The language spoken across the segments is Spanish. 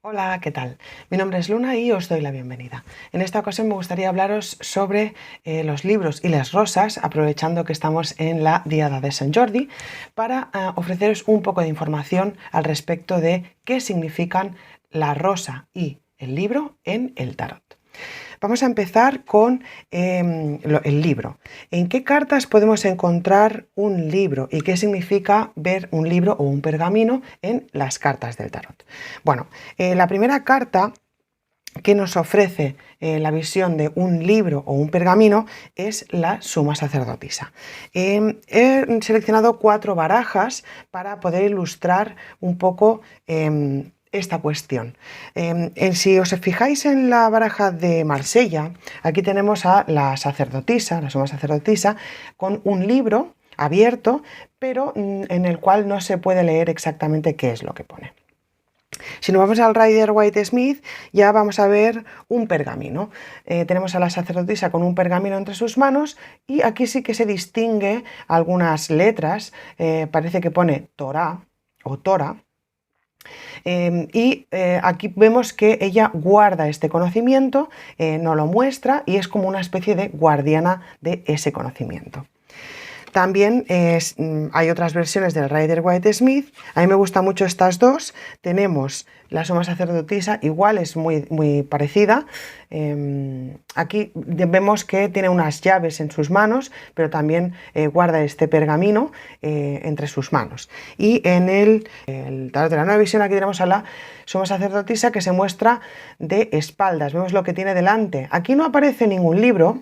Hola, ¿qué tal? Mi nombre es Luna y os doy la bienvenida. En esta ocasión me gustaría hablaros sobre los libros y las rosas, aprovechando que estamos en la Diada de Sant Jordi, para ofreceros un poco de información al respecto de qué significan la rosa y el libro en el tarot. Vamos a empezar con el libro. ¿En qué cartas podemos encontrar un libro y qué significa ver un libro o un pergamino en las cartas del tarot? Bueno, la primera carta que nos ofrece la visión de un libro o un pergamino es la suma sacerdotisa. He seleccionado 4 barajas para poder ilustrar un poco esta cuestión. Si os fijáis en la baraja de Marsella, aquí tenemos a la sacerdotisa, la suma sacerdotisa, con un libro abierto, pero en el cual no se puede leer exactamente qué es lo que pone. Si nos vamos al Rider-Waite-Smith, ya vamos a ver un pergamino. Tenemos a la sacerdotisa con un pergamino entre sus manos y aquí sí que se distingue algunas letras. Parece que pone Torah o Tora. Aquí vemos que ella guarda este conocimiento, no lo muestra y es como una especie de guardiana de ese conocimiento. También hay otras versiones del Rider-Waite-Smith. A mí me gustan mucho estas dos. Tenemos la suma sacerdotisa, igual es muy parecida. Aquí vemos que tiene unas llaves en sus manos, pero también guarda este pergamino entre sus manos. Y en el tarot de la nueva visión, aquí tenemos a la suma sacerdotisa que se muestra de espaldas. Vemos lo que tiene delante. Aquí no aparece ningún libro,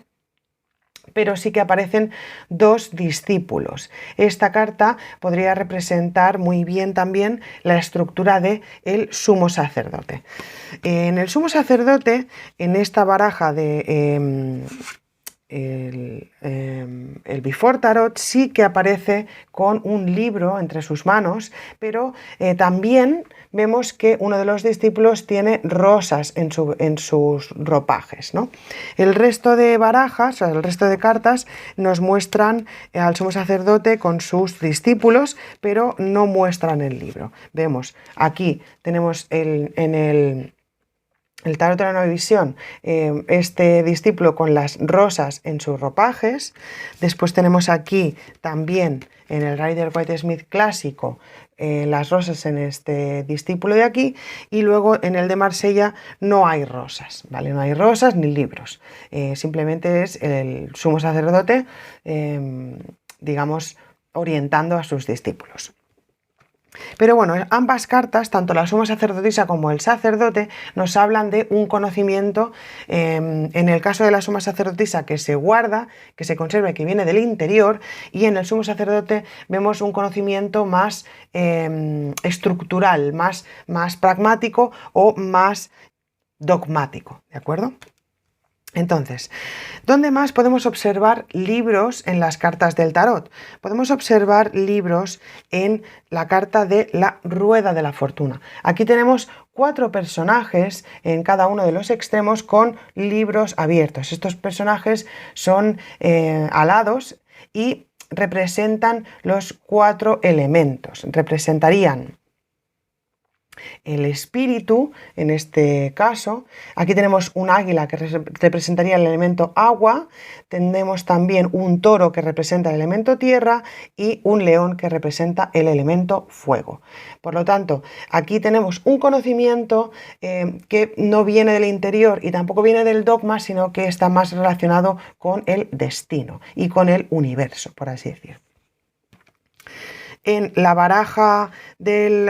pero sí que aparecen 2 discípulos. Esta carta podría representar muy bien también la estructura del sumo sacerdote. En el sumo sacerdote, en esta baraja de el Before Tarot, sí que aparece con un libro entre sus manos, pero también vemos que uno de los discípulos tiene rosas en sus ropajes, ¿no? El resto de barajas, o sea, el resto de cartas nos muestran al sumo sacerdote con sus discípulos, pero no muestran el libro. Vemos aquí tenemos en el tarot de la nueva visión, este discípulo con las rosas en sus ropajes. Después tenemos aquí también en el Rider-Waite-Smith clásico las rosas en este discípulo de aquí, y luego en el de Marsella no hay rosas, ¿vale? No hay rosas ni libros, simplemente es el sumo sacerdote, digamos, orientando a sus discípulos. Pero bueno, ambas cartas, tanto la suma sacerdotisa como el sacerdote, nos hablan de un conocimiento, en el caso de la suma sacerdotisa, que se guarda, que se conserva y que viene del interior, y en el sumo sacerdote vemos un conocimiento más estructural, más pragmático o más dogmático, ¿de acuerdo? Entonces, ¿dónde más podemos observar libros en las cartas del tarot? Podemos observar libros en la carta de la rueda de la fortuna. Aquí tenemos 4 personajes en cada uno de los extremos con libros abiertos. Estos personajes son alados y representan los 4 elementos. Representarían el espíritu, en este caso. Aquí tenemos un águila que representaría el elemento agua, tenemos también un toro que representa el elemento tierra y un león que representa el elemento fuego. Por lo tanto, aquí tenemos un conocimiento que no viene del interior y tampoco viene del dogma, sino que está más relacionado con el destino y con el universo, por así decir. En la baraja del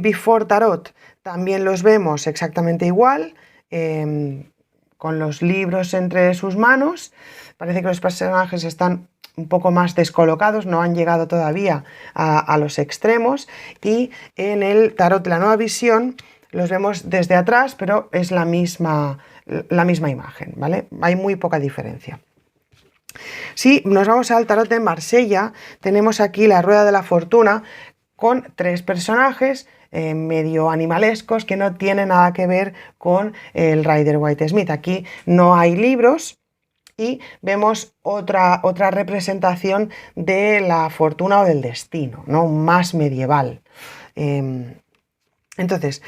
Before Tarot también los vemos exactamente igual, con los libros entre sus manos. Parece que los personajes están un poco más descolocados, no han llegado todavía a los extremos, y en el tarot de la nueva visión los vemos desde atrás, pero es la misma imagen, ¿vale? Hay muy poca diferencia. Si nos vamos al tarot de Marsella, tenemos aquí la rueda de la fortuna con 3 personajes medio animalescos que no tienen nada que ver con el Rider-Waite-Smith. Aquí no hay libros y vemos otra representación de la fortuna o del destino, ¿no? Más medieval. Entonces,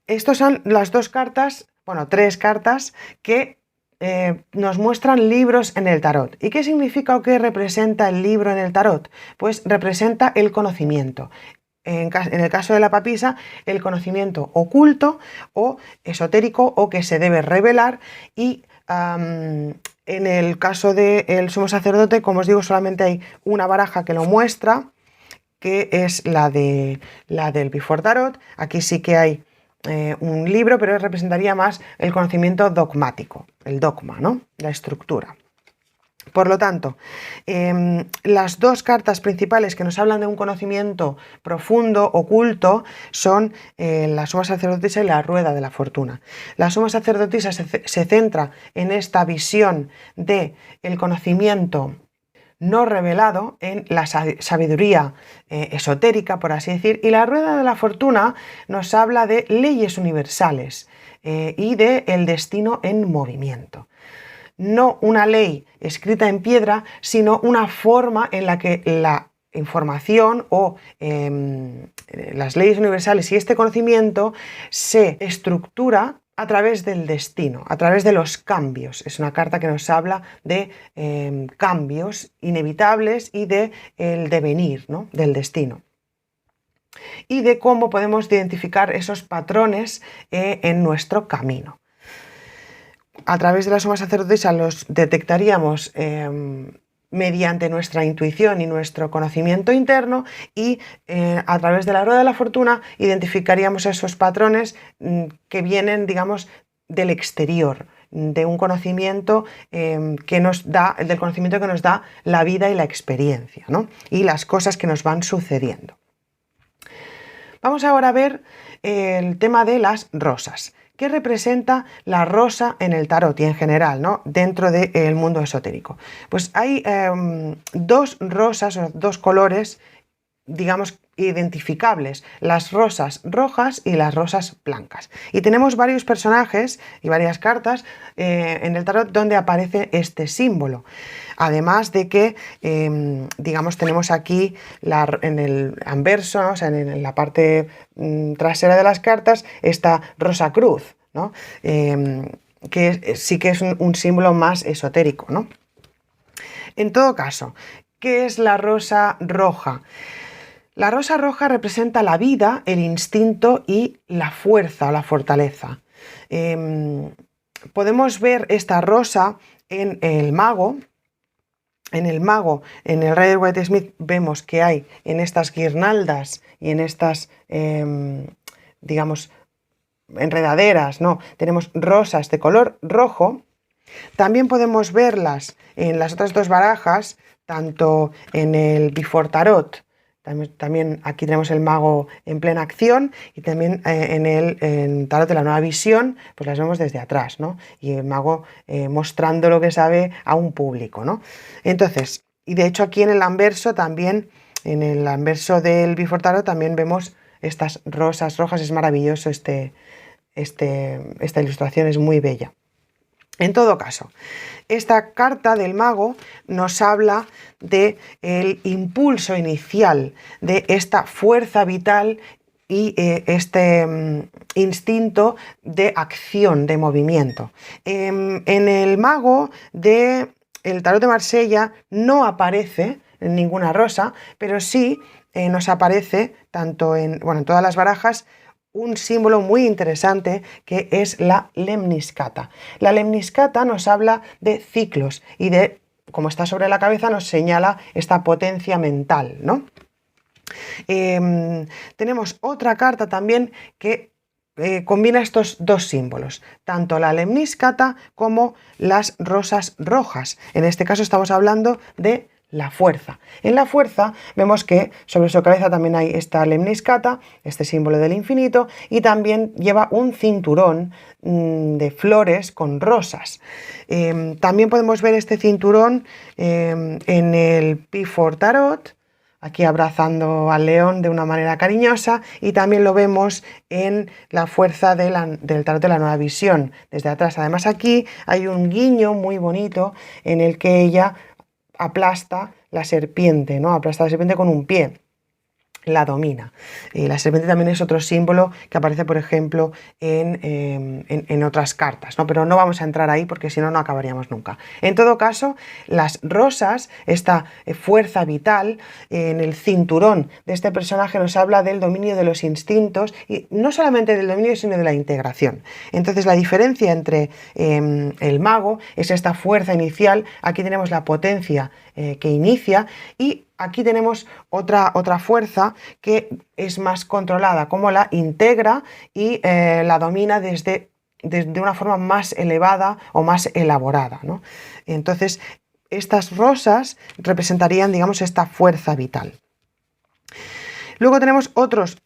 estas son las dos cartas, bueno, tres cartas que nos muestran libros en el tarot. ¿Y qué significa o qué representa el libro en el tarot? Pues representa el conocimiento. En el caso de la papisa, el conocimiento oculto o esotérico o que se debe revelar, y en el caso del sumo sacerdote, como os digo, solamente hay una baraja que lo muestra, que es la del Before Tarot. Aquí sí que hay un libro, pero representaría más el conocimiento dogmático, el dogma, ¿no? La estructura. Por lo tanto, las dos cartas principales que nos hablan de un conocimiento profundo, oculto, son la suma sacerdotisa y la rueda de la fortuna. La suma sacerdotisa se centra en esta visión de el conocimiento no revelado, en la sabiduría esotérica, por así decir, y la rueda de la fortuna nos habla de leyes universales y de el destino en movimiento. No una ley escrita en piedra, sino una forma en la que la información o las leyes universales y este conocimiento se estructura a través del destino, a través de los cambios. Es una carta que nos habla de cambios inevitables y de el devenir, ¿no? Del destino. Y de cómo podemos identificar esos patrones en nuestro camino. A través de la suma sacerdotisa los detectaríamos mediante nuestra intuición y nuestro conocimiento interno, y a través de la rueda de la fortuna identificaríamos esos patrones que vienen, digamos, del exterior, de un conocimiento que nos da, del conocimiento que nos da la vida y la experiencia, ¿no? Y las cosas que nos van sucediendo. Vamos ahora a ver el tema de las rosas. ¿Qué representa la rosa en el tarot y en general, ¿no? Dentro del mundo esotérico? Pues hay dos rosas o dos colores, digamos, identificables: las rosas rojas y las rosas blancas. Y tenemos varios personajes y varias cartas en el tarot donde aparece este símbolo. Además de que, digamos, tenemos aquí en el anverso, ¿no? O sea, en la parte trasera de las cartas, esta rosa cruz, ¿no? Que sí que es un símbolo más esotérico, ¿no? En todo caso, ¿qué es la rosa roja? La rosa roja representa la vida, el instinto y la fuerza o la fortaleza. Podemos ver esta rosa en el mago. En el mago, en el Rider Waite Smith, vemos que hay en estas guirnaldas y en estas, digamos, enredaderas, ¿no? Tenemos rosas de color rojo. También podemos verlas en las otras dos barajas, tanto en el Before Tarot. También aquí tenemos el mago en plena acción, y también en Tarot de la Nueva Visión, pues las vemos desde atrás, ¿no? Y el mago mostrando lo que sabe a un público, ¿no? Entonces, y de hecho aquí en el anverso también, en el anverso del Before Tarot también vemos estas rosas rojas. Es maravilloso esta ilustración, es muy bella. En todo caso, esta carta del mago nos habla del impulso inicial, de esta fuerza vital y este instinto de acción, de movimiento. En el mago del Tarot de Marsella no aparece ninguna rosa, pero sí nos aparece tanto en todas las barajas un símbolo muy interesante, que es la lemniscata. La lemniscata nos habla de ciclos y de, como está sobre la cabeza, nos señala esta potencia mental, ¿no? Tenemos otra carta también que combina estos dos símbolos, tanto la lemniscata como las rosas rojas. En este caso estamos hablando de la fuerza. En la fuerza vemos que sobre su cabeza también hay esta lemniscata, este símbolo del infinito, y también lleva un cinturón de flores con rosas. También podemos ver este cinturón en el Before Tarot, aquí abrazando al león de una manera cariñosa, y también lo vemos en la fuerza del Tarot de la Nueva Visión, desde atrás. Además, aquí hay un guiño muy bonito en el que ella aplasta la serpiente, ¿no? Aplasta la serpiente con un pie. la domina. La serpiente también es otro símbolo que aparece, por ejemplo, en otras cartas, ¿no? Pero no vamos a entrar ahí porque si no, no acabaríamos nunca. En todo caso, las rosas, esta fuerza vital en el cinturón de este personaje nos habla del dominio de los instintos y no solamente del dominio, sino de la integración. Entonces, la diferencia entre el mago es esta fuerza inicial, aquí tenemos la potencia que inicia y aquí tenemos otra fuerza que es más controlada, como la integra y la domina desde una forma más elevada o más elaborada, ¿no? Entonces, estas rosas representarían, digamos, esta fuerza vital. Luego tenemos otras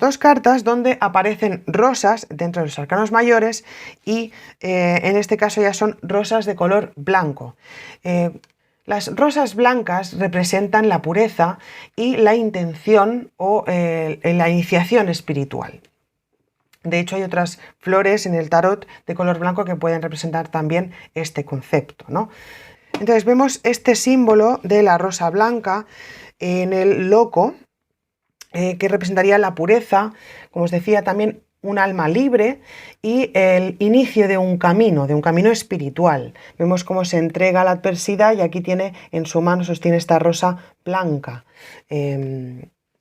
dos cartas donde aparecen rosas dentro de los arcanos mayores y en este caso ya son rosas de color blanco. Las rosas blancas representan la pureza y la intención o la iniciación espiritual. De hecho, hay otras flores en el tarot de color blanco que pueden representar también este concepto, ¿no? Entonces vemos este símbolo de la rosa blanca en el loco, que representaría la pureza, como os decía, también un alma libre y el inicio de un camino espiritual. Vemos cómo se entrega a la adversidad y aquí tiene en su mano, sostiene esta rosa blanca.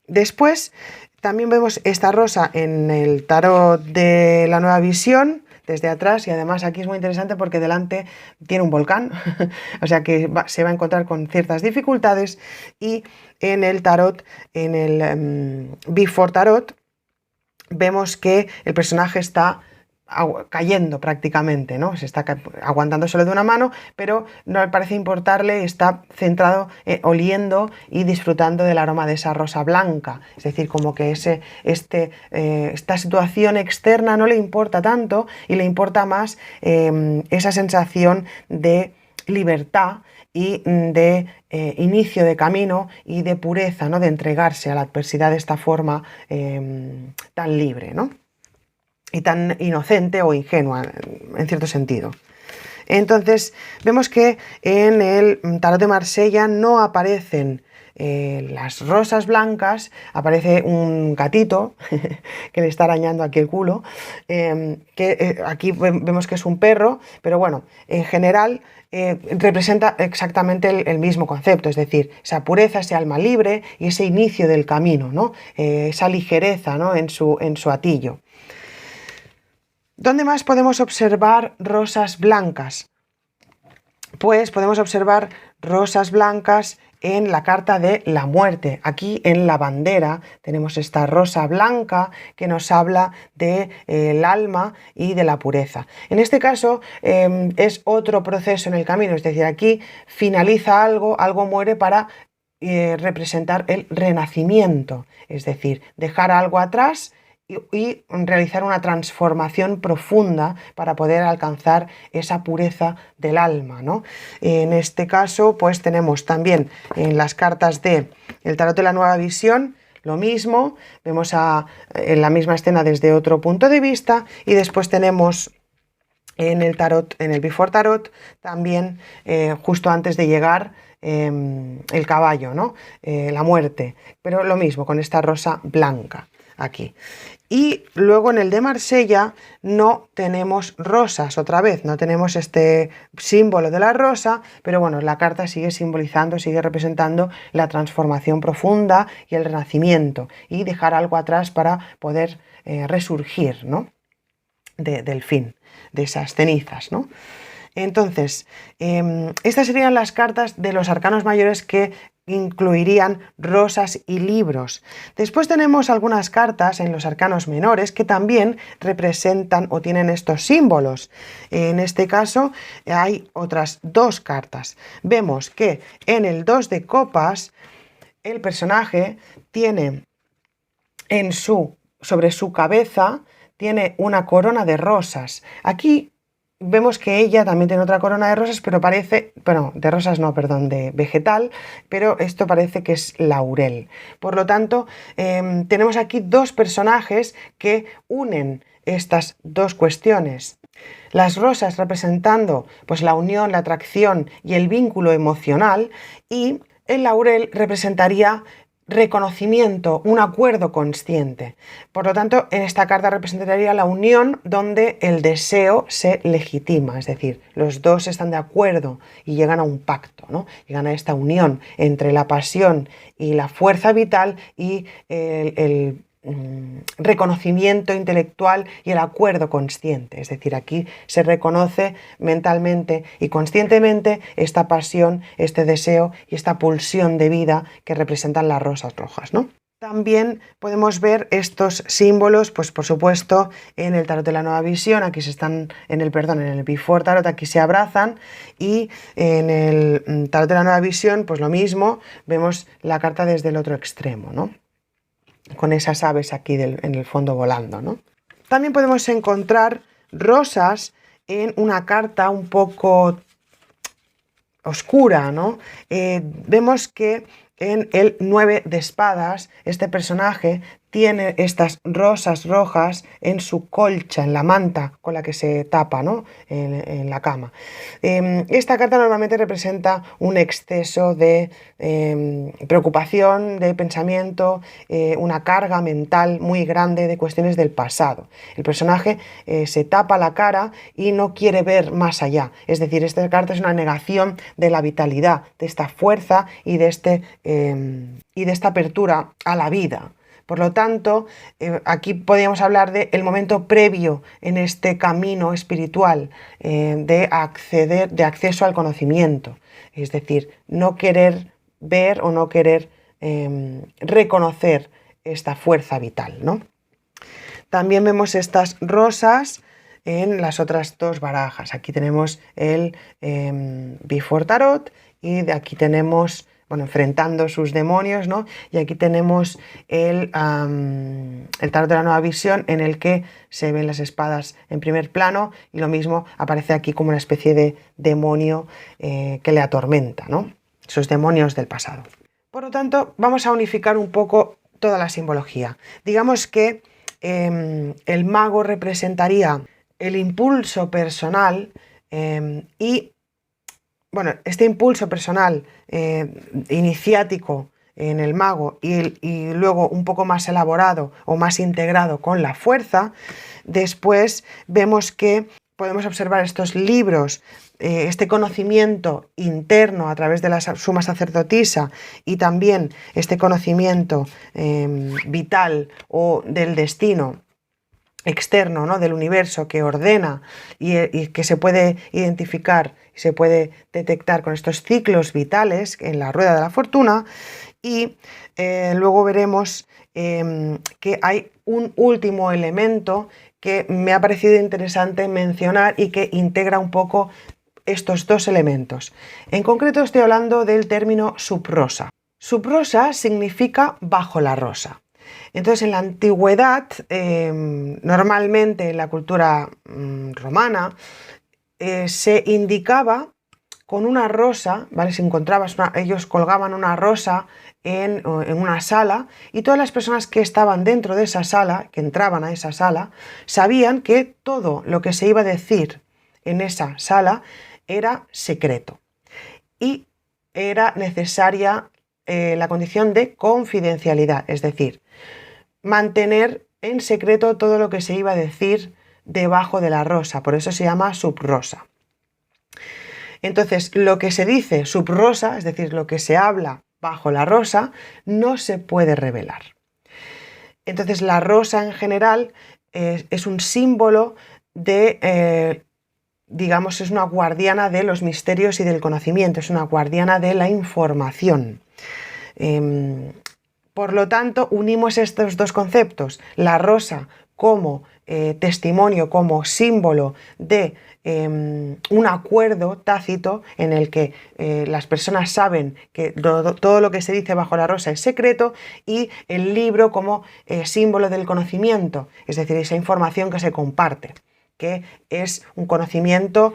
Después también vemos esta rosa en el tarot de la Nueva Visión, desde atrás, y además aquí es muy interesante porque delante tiene un volcán, o sea que se va a encontrar con ciertas dificultades, y en el tarot, en el Before Tarot, vemos que el personaje está cayendo prácticamente, ¿no? Se está aguantando solo de una mano, pero no le parece importarle, está centrado oliendo y disfrutando del aroma de esa rosa blanca. Es decir, como que esta situación externa no le importa tanto y le importa más esa sensación de libertad y de inicio de camino y de pureza, ¿no? De entregarse a la adversidad de esta forma tan libre, ¿no? Y tan inocente o ingenua, en cierto sentido. Entonces, vemos que en el tarot de Marsella no aparecen las rosas blancas, aparece un gatito que le está arañando aquí el culo, aquí vemos que es un perro, pero bueno, en general representa exactamente el mismo concepto, es decir, esa pureza, ese alma libre y ese inicio del camino, ¿no? Esa ligereza, ¿no? en su atillo. ¿Dónde más podemos observar rosas blancas? Pues podemos observar rosas blancas en la carta de la muerte. Aquí en la bandera tenemos esta rosa blanca que nos habla del alma y de la pureza. En este caso es otro proceso en el camino, es decir, aquí finaliza algo muere para representar el renacimiento, es decir, dejar algo atrás y realizar una transformación profunda para poder alcanzar esa pureza del alma, ¿no? En este caso, pues tenemos también en las cartas del tarot de la Nueva Visión lo mismo, vemos en la misma escena desde otro punto de vista, y después tenemos en el tarot, en el Before Tarot, también justo antes de llegar el caballo, ¿no? La muerte, pero lo mismo con esta rosa blanca aquí. Y luego en el de Marsella no tenemos rosas, otra vez, no tenemos este símbolo de la rosa, pero bueno, la carta sigue simbolizando, sigue representando la transformación profunda y el renacimiento y dejar algo atrás para poder resurgir, ¿no? Del fin, de esas cenizas, ¿no? Entonces, estas serían las cartas de los arcanos mayores que incluirían rosas y libros. Después tenemos algunas cartas en los arcanos menores que también representan o tienen estos símbolos. En este caso hay otras dos cartas. Vemos que en el 2 de copas el personaje tiene sobre su cabeza tiene una corona de rosas. Aquí vemos que ella también tiene otra corona de rosas, pero parece, bueno, de rosas no, perdón, de vegetal, pero esto parece que es laurel. Por lo tanto, tenemos aquí dos personajes que unen estas dos cuestiones. Las rosas representando pues la unión, la atracción y el vínculo emocional, y el laurel representaría reconocimiento, un acuerdo consciente. Por lo tanto, en esta carta representaría la unión donde el deseo se legitima, es decir, los dos están de acuerdo y llegan a un pacto, ¿no? Llegan a esta unión entre la pasión y la fuerza vital y el reconocimiento intelectual y el acuerdo consciente. Es decir, aquí se reconoce mentalmente y conscientemente esta pasión, este deseo y esta pulsión de vida que representan las rosas rojas, ¿no? También podemos ver estos símbolos, pues por supuesto, en el tarot de la nueva visión. Aquí se están, en el Before Tarot, aquí se abrazan, y en el tarot de la nueva visión, pues lo mismo, vemos la carta desde el otro extremo, ¿no? Con esas aves aquí en el fondo volando, ¿no? También podemos encontrar rosas en una carta un poco oscura, ¿no? Vemos que en el 9 de espadas este personaje tiene estas rosas rojas en su colcha, en la manta con la que se tapa, ¿no? en la cama. Esta carta normalmente representa un exceso de preocupación, de pensamiento, una carga mental muy grande de cuestiones del pasado. El personaje se tapa la cara y no quiere ver más allá. Es decir, esta carta es una negación de la vitalidad, de esta fuerza y de esta apertura a la vida. Por lo tanto, aquí podríamos hablar del momento previo en este camino espiritual de acceso al conocimiento. Es decir, no querer ver o no querer reconocer esta fuerza vital, ¿no? También vemos estas rosas en las otras dos barajas. Aquí tenemos el Before Tarot y de aquí tenemos, bueno, enfrentando sus demonios, ¿no? Y aquí tenemos el tarot de la nueva visión, en el que se ven las espadas en primer plano y lo mismo aparece aquí como una especie de demonio que le atormenta, ¿no? Esos demonios del pasado. Por lo tanto, vamos a unificar un poco toda la simbología. Digamos que el mago representaría el impulso personal y, bueno, este impulso personal iniciático en el mago y luego un poco más elaborado o más integrado con la fuerza. Después vemos que podemos observar estos libros, este conocimiento interno a través de la suma sacerdotisa y también este conocimiento vital o del destino externo, ¿no? Del universo, que ordena y que se puede identificar y se puede detectar con estos ciclos vitales en la rueda de la fortuna. Y luego veremos que hay un último elemento que me ha parecido interesante mencionar y que integra un poco estos dos elementos. En concreto estoy hablando del término subrosa. Subrosa significa bajo la rosa. Entonces, en la antigüedad, normalmente en la cultura romana, se indicaba con una rosa, ¿vale? Si encontrabas ellos colgaban una rosa en una sala, y todas las personas que estaban dentro de esa sala, que entraban a esa sala, sabían que todo lo que se iba a decir en esa sala era secreto y era necesaria la condición de confidencialidad, es decir, mantener en secreto todo lo que se iba a decir debajo de la rosa. Por eso se llama subrosa. Entonces, lo que se dice subrosa, es decir, lo que se habla bajo la rosa, no se puede revelar. Entonces, la rosa en general es un símbolo de, digamos, es una guardiana de los misterios y del conocimiento, es una guardiana de la información. Por lo tanto, unimos estos dos conceptos, la rosa como testimonio, como símbolo de un acuerdo tácito en el que las personas saben que todo lo que se dice bajo la rosa es secreto, y el libro como símbolo del conocimiento, es decir, esa información que se comparte, que es un conocimiento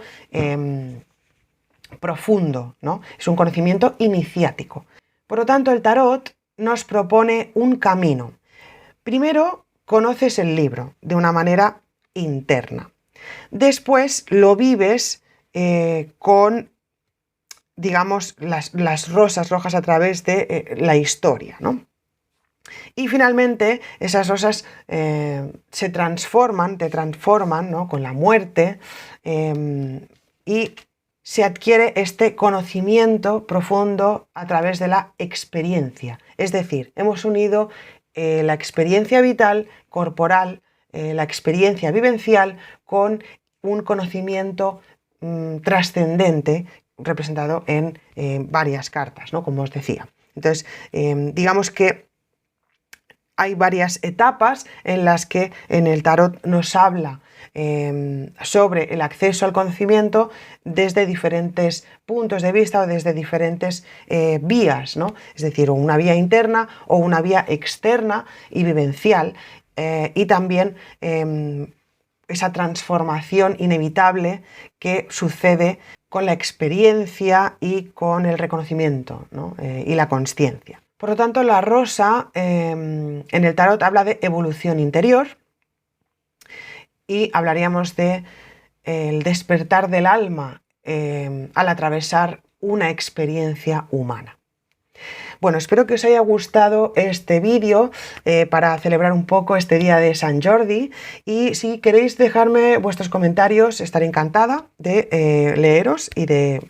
profundo, ¿no? Es un conocimiento iniciático. Por lo tanto, el tarot nos propone un camino. Primero, conoces el libro de una manera interna. Después lo vives con, digamos, las rosas rojas a través de la historia, ¿no? Y finalmente esas rosas te transforman, ¿no? Con la muerte, y se adquiere este conocimiento profundo a través de la experiencia. Es decir, hemos unido la experiencia vital, corporal, la experiencia vivencial con un conocimiento trascendente representado en varias cartas, ¿no? Como os decía. Entonces, digamos que hay varias etapas en las que en el tarot nos habla sobre el acceso al conocimiento desde diferentes puntos de vista o desde diferentes vías, ¿no? Es decir, una vía interna o una vía externa y vivencial, y también esa transformación inevitable que sucede con la experiencia y con el reconocimiento, ¿no? Y la consciencia. Por lo tanto, la rosa en el tarot habla de evolución interior y hablaríamos de el despertar del alma al atravesar una experiencia humana. Bueno, espero que os haya gustado este vídeo para celebrar un poco este día de San Jordi, y si queréis dejarme vuestros comentarios estaré encantada de leeros y de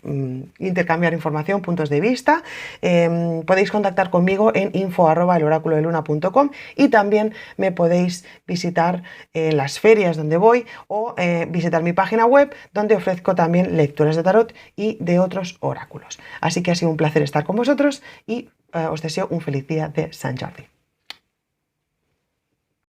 intercambiar información, puntos de vista. Podéis contactar conmigo en info@eloraculodeluna.com y también me podéis visitar en las ferias donde voy o visitar mi página web, donde ofrezco también lecturas de tarot y de otros oráculos. Así que ha sido un placer estar con vosotros y os deseo un feliz día de San Jordi.